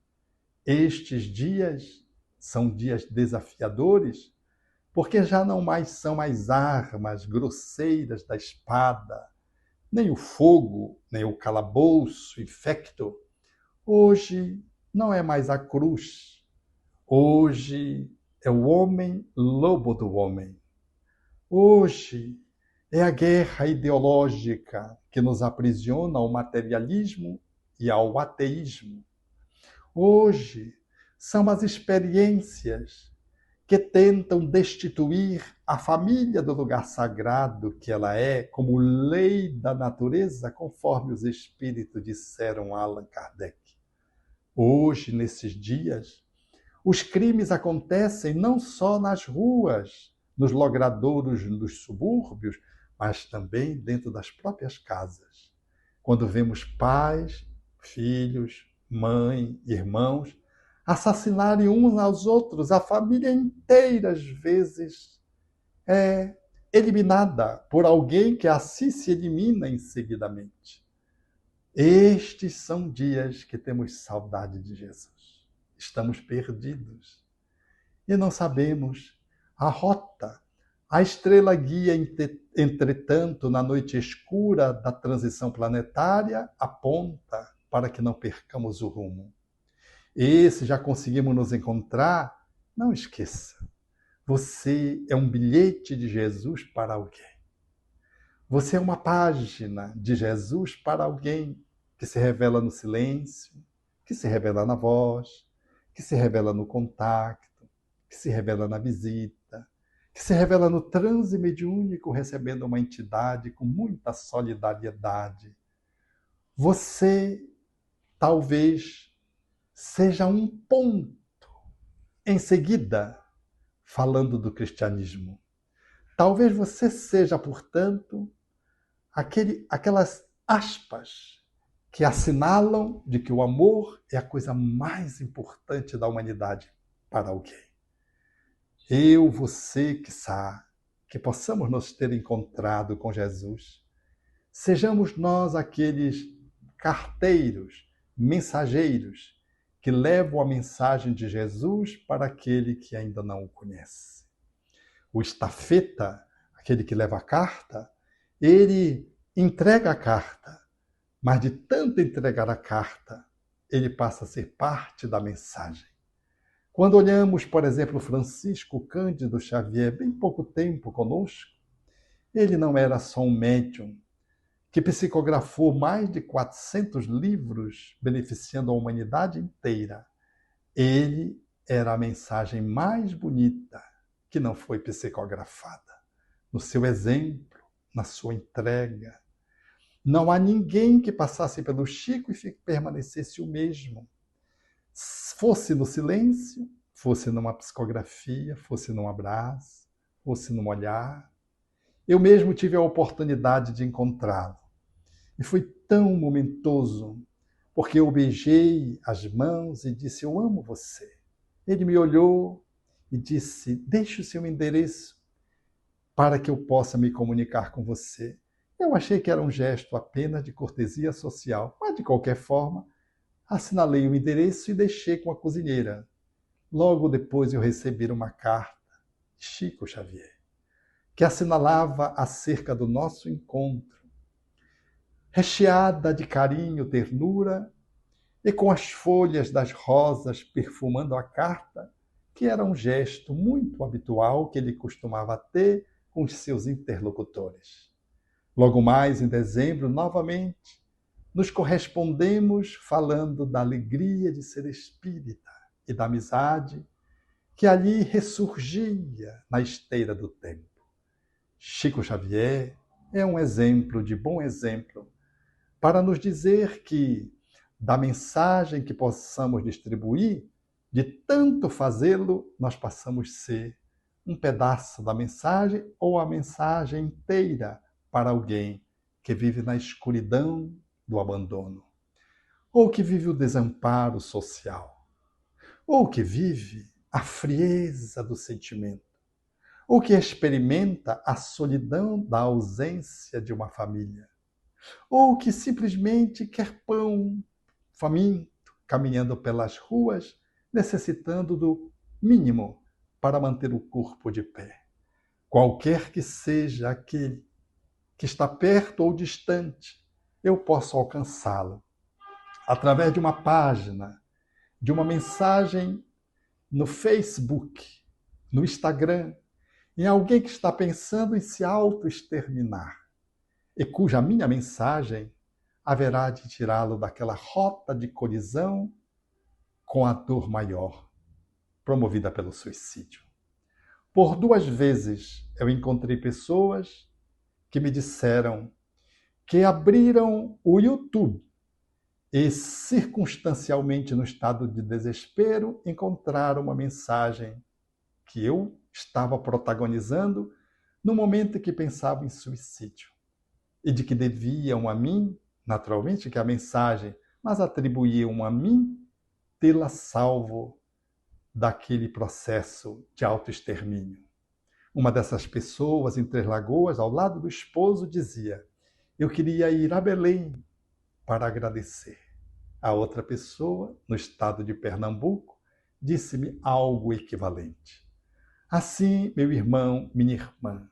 Estes dias são dias desafiadores, porque já não mais são as armas grosseiras da espada, nem o fogo, nem o calabouço infecto. Hoje não é mais a cruz. Hoje é o homem lobo do homem. Hoje é a guerra ideológica que nos aprisiona ao materialismo e ao ateísmo. Hoje são as experiências que tentam destituir a família do lugar sagrado que ela é, como lei da natureza, conforme os espíritos disseram a Allan Kardec. Hoje, nesses dias, os crimes acontecem não só nas ruas, nos logradouros dos subúrbios, mas também dentro das próprias casas. Quando vemos pais, filhos, mãe, irmãos assassinarem uns aos outros, a família inteira, às vezes, é eliminada por alguém que assim se elimina em seguidamente. Estes são dias que temos saudade de Jesus. Estamos perdidos e não sabemos a rota. A estrela guia, entretanto, na noite escura da transição planetária, aponta para que não percamos o rumo. E se já conseguimos nos encontrar, não esqueça. Você é um bilhete de Jesus para alguém. Você é uma página de Jesus para alguém que se revela no silêncio, que se revela na voz, que se revela no contato, que se revela na visita, que se revela no transe mediúnico recebendo uma entidade com muita solidariedade. Você talvez seja um ponto em seguida falando do cristianismo. Talvez você seja, portanto, aquelas aspas que assinalam de que o amor é a coisa mais importante da humanidade para alguém. Eu, você, quiçá, que possamos nos ter encontrado com Jesus, sejamos nós aqueles carteiros, mensageiros, que levam a mensagem de Jesus para aquele que ainda não o conhece. O estafeta, aquele que leva a carta, ele entrega a carta, mas de tanto entregar a carta, ele passa a ser parte da mensagem. Quando olhamos, por exemplo, Francisco Cândido Xavier, bem pouco tempo conosco, ele não era só um médium que psicografou mais de 400 livros beneficiando a humanidade inteira. Ele era a mensagem mais bonita que não foi psicografada. No seu exemplo, na sua entrega. Não há ninguém que passasse pelo Chico e permanecesse o mesmo. Fosse no silêncio, fosse numa psicografia, fosse num abraço, fosse num olhar. Eu mesmo tive a oportunidade de encontrá-lo. E foi tão momentoso, porque eu beijei as mãos e disse: eu amo você. Ele me olhou e disse: deixe o seu endereço para que eu possa me comunicar com você. Eu achei que era um gesto apenas de cortesia social, mas de qualquer forma, assinalei o endereço e deixei com a cozinheira. Logo depois eu recebi uma carta de Chico Xavier, que assinalava acerca do nosso encontro, recheada de carinho, ternura, e com as folhas das rosas perfumando a carta, que era um gesto muito habitual que ele costumava ter com os seus interlocutores. Logo mais, em dezembro, novamente, nos correspondemos falando da alegria de ser espírita e da amizade que ali ressurgia na esteira do tempo. Chico Xavier é um exemplo de bom exemplo para nos dizer que, da mensagem que possamos distribuir, de tanto fazê-lo, nós passamos a ser um pedaço da mensagem ou a mensagem inteira para alguém que vive na escuridão do abandono, ou que vive o desamparo social, ou que vive a frieza do sentimento, ou que experimenta a solidão da ausência de uma família, ou que simplesmente quer pão, faminto, caminhando pelas ruas, necessitando do mínimo para manter o corpo de pé. Qualquer que seja aquele que está perto ou distante, eu posso alcançá-lo através de uma página, de uma mensagem no Facebook, no Instagram, em alguém que está pensando em se auto-exterminar e cuja minha mensagem haverá de tirá-lo daquela rota de colisão com a dor maior, promovida pelo suicídio. Por 2 vezes eu encontrei pessoas que me disseram que abriram o YouTube e, circunstancialmente, no estado de desespero, encontraram uma mensagem que eu estava protagonizando no momento em que pensava em suicídio e de que deviam a mim, naturalmente que a mensagem, mas atribuíam a mim tê-la salvo daquele processo de autoextermínio. Uma dessas pessoas, em Três Lagoas, ao lado do esposo, dizia: eu queria ir a Belém para agradecer. A outra pessoa, no estado de Pernambuco, disse-me algo equivalente. Assim, meu irmão, minha irmã,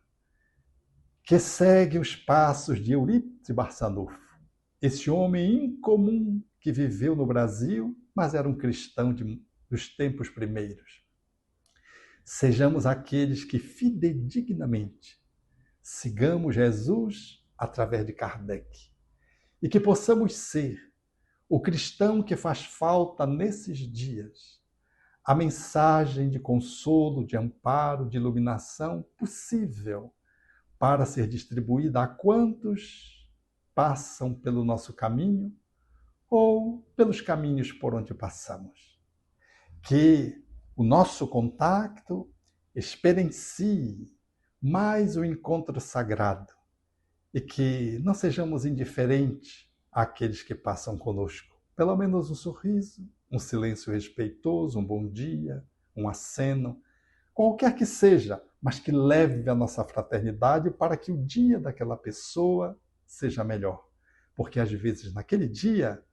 que segue os passos de Eurípides Barçanufo, esse homem incomum que viveu no Brasil, mas era um cristão dos tempos primeiros. Sejamos aqueles que fidedignamente sigamos Jesus através de Kardec e que possamos ser o cristão que faz falta nesses dias, a mensagem de consolo, de amparo, de iluminação possível para ser distribuída a quantos passam pelo nosso caminho ou pelos caminhos por onde passamos. Que o nosso contato experiencie mais o encontro sagrado e que não sejamos indiferentes àqueles que passam conosco. Pelo menos um sorriso, um silêncio respeitoso, um bom dia, um aceno, qualquer que seja, mas que leve a nossa fraternidade para que o dia daquela pessoa seja melhor. Porque às vezes naquele dia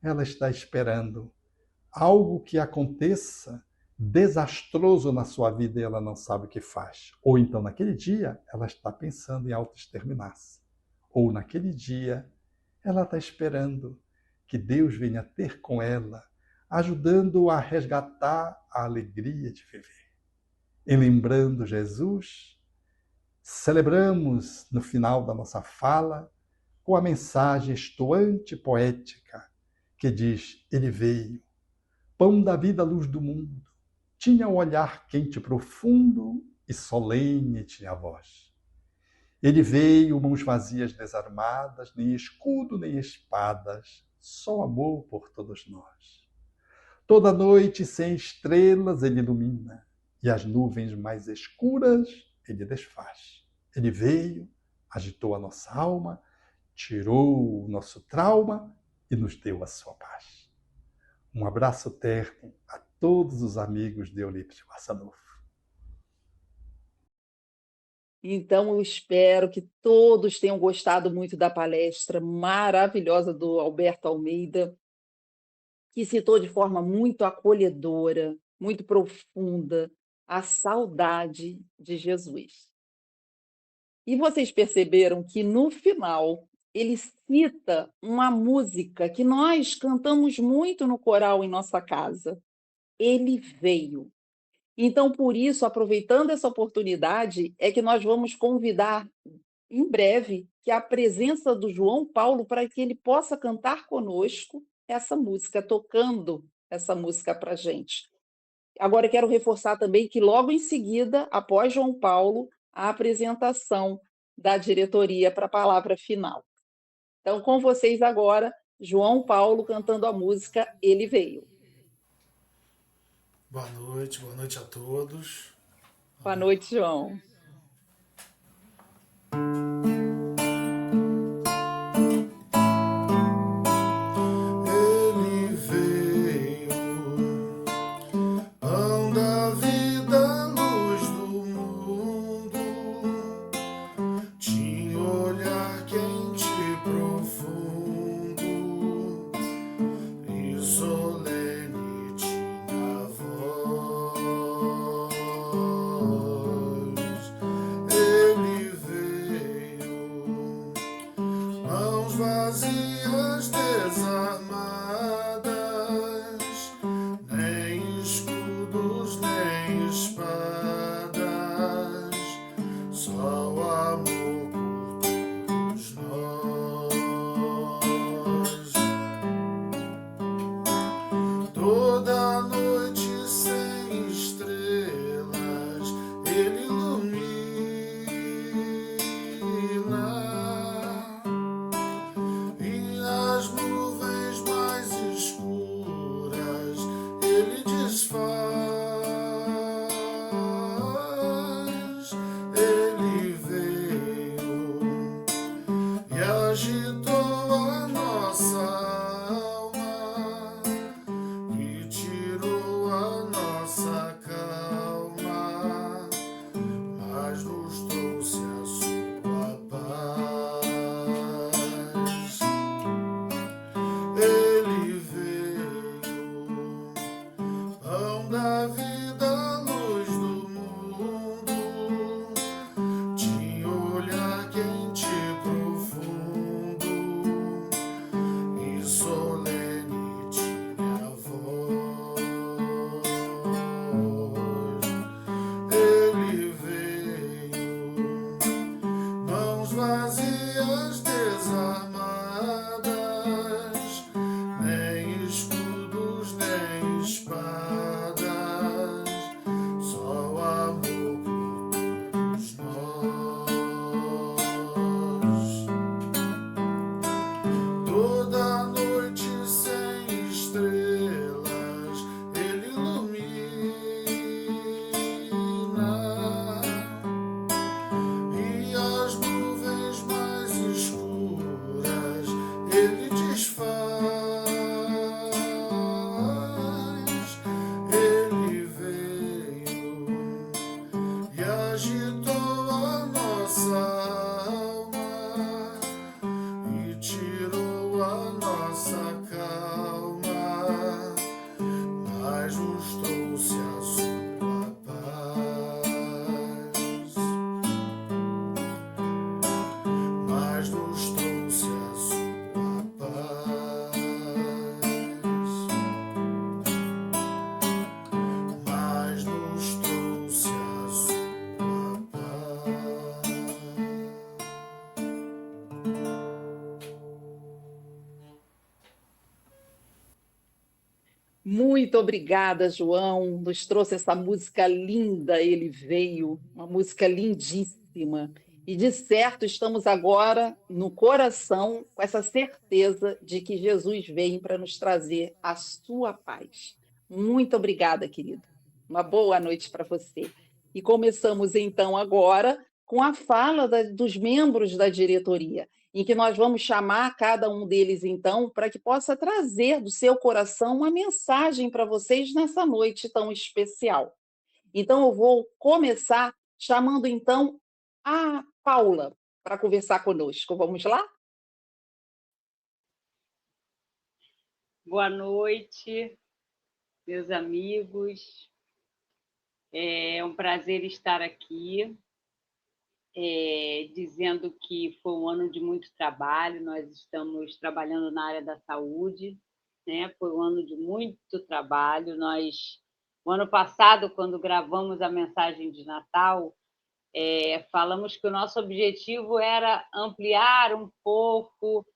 ela está esperando algo que aconteça desastroso na sua vida e ela não sabe o que faz. Ou então, naquele dia, ela está pensando em auto-exterminar-se. Ou naquele dia, ela está esperando que Deus venha ter com ela, ajudando-o a resgatar a alegria de viver. E lembrando Jesus, celebramos no final da nossa fala com a mensagem estoante poética que diz: Ele veio, pão da vida, luz do mundo, tinha o olhar quente profundo e solene tinha a voz. Ele veio, mãos vazias desarmadas, nem escudo nem espadas, só amor por todos nós. Toda noite sem estrelas ele ilumina, e as nuvens mais escuras ele desfaz. Ele veio, agitou a nossa alma, tirou o nosso trauma e nos deu a sua paz. Um abraço terno a todos os amigos de Eurípides Barçanufo. Então, eu espero que todos tenham gostado muito da palestra maravilhosa do Alberto Almeida, que citou de forma muito acolhedora, muito profunda, a saudade de Jesus. E vocês perceberam que no final ele cita uma música que nós cantamos muito no coral em nossa casa. Ele veio. Então, por isso, aproveitando essa oportunidade, é que nós vamos convidar em breve que a presença do João Paulo para que ele possa cantar conosco essa música, tocando essa música para a gente. Agora, quero reforçar também que logo em seguida, após João Paulo, a apresentação da diretoria para a palavra final. Então, com vocês agora, João Paulo cantando a música Ele Veio. Boa noite a todos. Boa noite, João. Ele veio, pão da vida, luz do mundo, tinha olhar quente e profundo, e solene tinha voz. Ele veio, mãos vazias, desarmadas, nem escudos, nem espadas, só o amor por todos nós. Toda noite sem estrelas, ele ilumina, e as nuvens mais escuras ele desfaz. Ele veio e agitou a nossa alma e tirou a nossa calma, mas nos trouxe a sua paz. Ele veio, pão da vida, luz do mundo, tinha olhar quente e profundo, e solene tinha voz. Ele veio, mãos vazias, desarmadas, nem escudos, nem espadas, só amor por todos nós. Toda noite sem estrelas ele ilumina, e as nuvens mais escuras ele desfaz. Ele veio e agitou a nossa alma e tirou a nossa calma, mas nos trouxe a sua paz. Mas nos trouxe a sua paz. Mas nos trouxe a sua paz. Muito obrigada, João. Nos trouxe essa música linda, Ele Veio, uma música lindíssima. E de certo estamos agora no coração com essa certeza de que Jesus vem para nos trazer a sua paz. Muito obrigada, querido. Uma boa noite para você. E começamos então agora com a fala dos membros da diretoria, em que nós vamos chamar cada um deles, então, para que possa trazer do seu coração uma mensagem para vocês nessa noite tão especial. Então, eu vou começar chamando, então, a Paula para conversar conosco. Vamos lá? Boa noite, meus amigos. É um prazer estar aqui, dizendo que foi um ano de muito trabalho. Nós estamos trabalhando na área da saúde, né? Foi um ano de muito trabalho. O ano passado, quando gravamos a mensagem de Natal, falamos que o nosso objetivo era ampliar um pouco,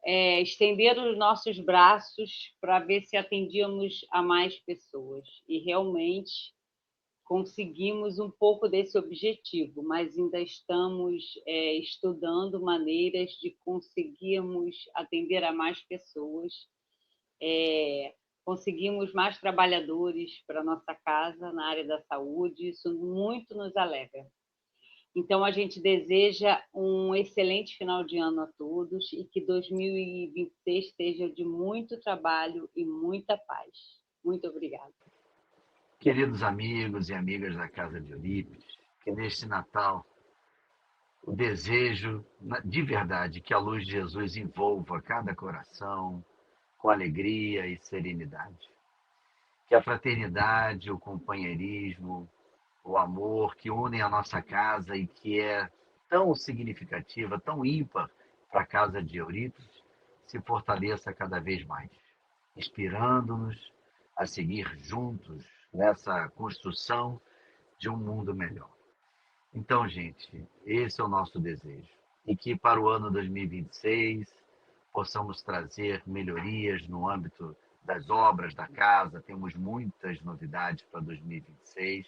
estender os nossos braços para ver se atendíamos a mais pessoas. E realmente conseguimos um pouco desse objetivo, mas ainda estamos estudando maneiras de conseguirmos atender a mais pessoas, conseguimos mais trabalhadores para a nossa casa na área da saúde, isso muito nos alegra. Então, a gente deseja um excelente final de ano a todos e que 2026 seja de muito trabalho e muita paz. Muito obrigada. Queridos amigos e amigas da Casa de Eurípides, que neste Natal o desejo de verdade que a luz de Jesus envolva cada coração com alegria e serenidade. Que a fraternidade, o companheirismo, o amor que unem a nossa casa e que é tão significativa, tão ímpar para a Casa de Eurípides, se fortaleça cada vez mais, inspirando-nos a seguir juntos nessa construção de um mundo melhor. Então, gente, esse é o nosso desejo. E que para o ano 2026 possamos trazer melhorias no âmbito das obras da casa. Temos muitas novidades para 2026.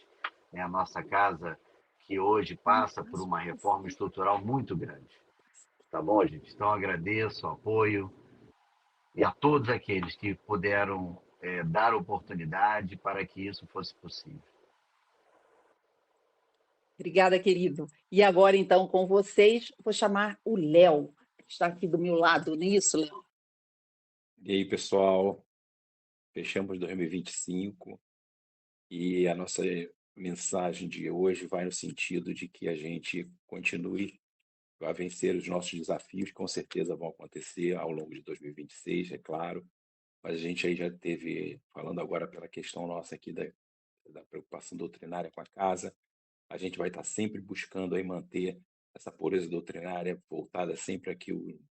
É a nossa casa que hoje passa por uma reforma estrutural muito grande. Tá bom, gente? Então, agradeço o apoio e a todos aqueles que puderam dar oportunidade para que isso fosse possível. Obrigada, querido. E agora, então, com vocês, vou chamar o Léo, que está aqui do meu lado, não é isso, Léo? E aí, pessoal, fechamos 2025 e a nossa mensagem de hoje vai no sentido de que a gente continue a vencer os nossos desafios, que com certeza vão acontecer ao longo de 2026, é claro, mas a gente aí já teve, falando agora pela questão nossa aqui da preocupação doutrinária com a casa, a gente vai estar sempre buscando aí manter essa pureza doutrinária voltada sempre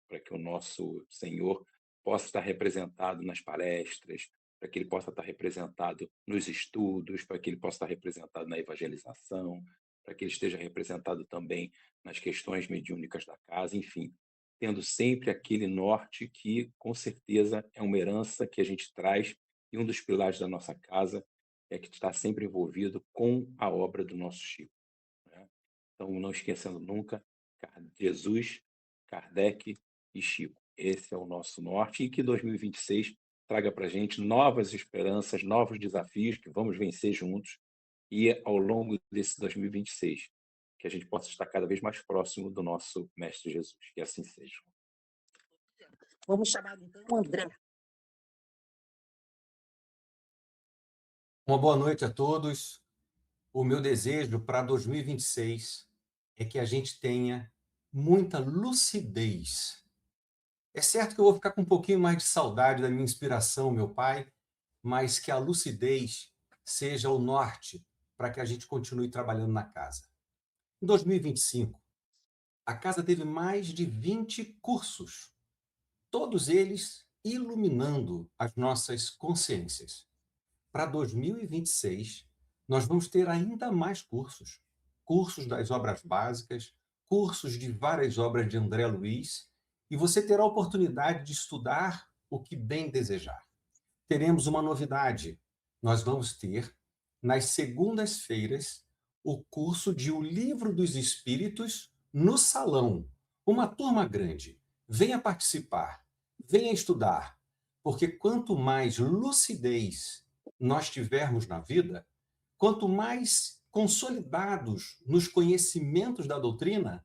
para que o nosso Senhor possa estar representado nas palestras, para que ele possa estar representado nos estudos, para que ele possa estar representado na evangelização, para que ele esteja representado também nas questões mediúnicas da casa, enfim, tendo sempre aquele norte que, com certeza, é uma herança que a gente traz e um dos pilares da nossa casa é que está sempre envolvido com a obra do nosso Chico, né? Então, não esquecendo nunca, Jesus, Kardec e Chico. Esse é o nosso norte e que 2026 traga para a gente novas esperanças, novos desafios que vamos vencer juntos e ao longo desse 2026 que a gente possa estar cada vez mais próximo do nosso Mestre Jesus. Que assim seja. Vamos chamar, então, o André. Uma boa noite a todos. O meu desejo para 2026 é que a gente tenha muita lucidez. É certo que eu vou ficar com um pouquinho mais de saudade da minha inspiração, meu pai, mas que a lucidez seja o norte para que a gente continue trabalhando na casa. Em 2025, a casa teve mais de 20 cursos, todos eles iluminando as nossas consciências. Para 2026, nós vamos ter ainda mais cursos. Cursos das obras básicas, cursos de várias obras de André Luiz, e você terá a oportunidade de estudar o que bem desejar. Teremos uma novidade. Nós vamos ter, nas segundas-feiras, o curso de O Livro dos Espíritos no Salão. Uma turma grande. Venha participar, venha estudar, porque quanto mais lucidez nós tivermos na vida, quanto mais consolidados nos conhecimentos da doutrina,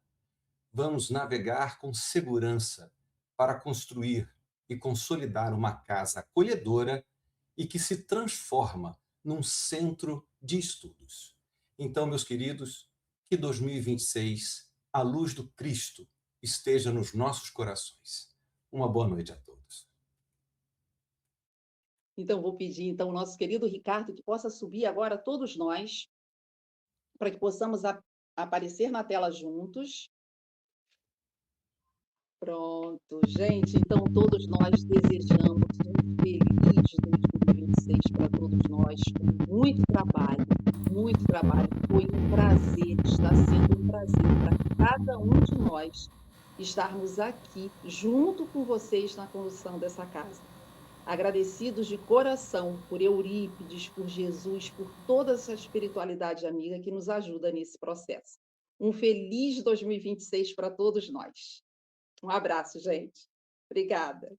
vamos navegar com segurança para construir e consolidar uma casa acolhedora e que se transforma num centro de estudos. Então, meus queridos, Que 2026, a luz do Cristo esteja nos nossos corações. Uma boa noite a todos. Então, vou pedir então, o nosso querido Ricardo que possa subir agora todos nós, para que possamos aparecer na tela juntos. Pronto, gente. Então, todos nós desejamos um feliz 2026 para todos nós, com muito trabalho, muito trabalho. Foi um prazer, está sendo um prazer para cada um de nós estarmos aqui, junto com vocês, na condução dessa casa. Agradecidos de coração por Eurípides, por Jesus, por toda essa espiritualidade amiga que nos ajuda nesse processo. Um feliz 2026 para todos nós. Um abraço, gente. Obrigada.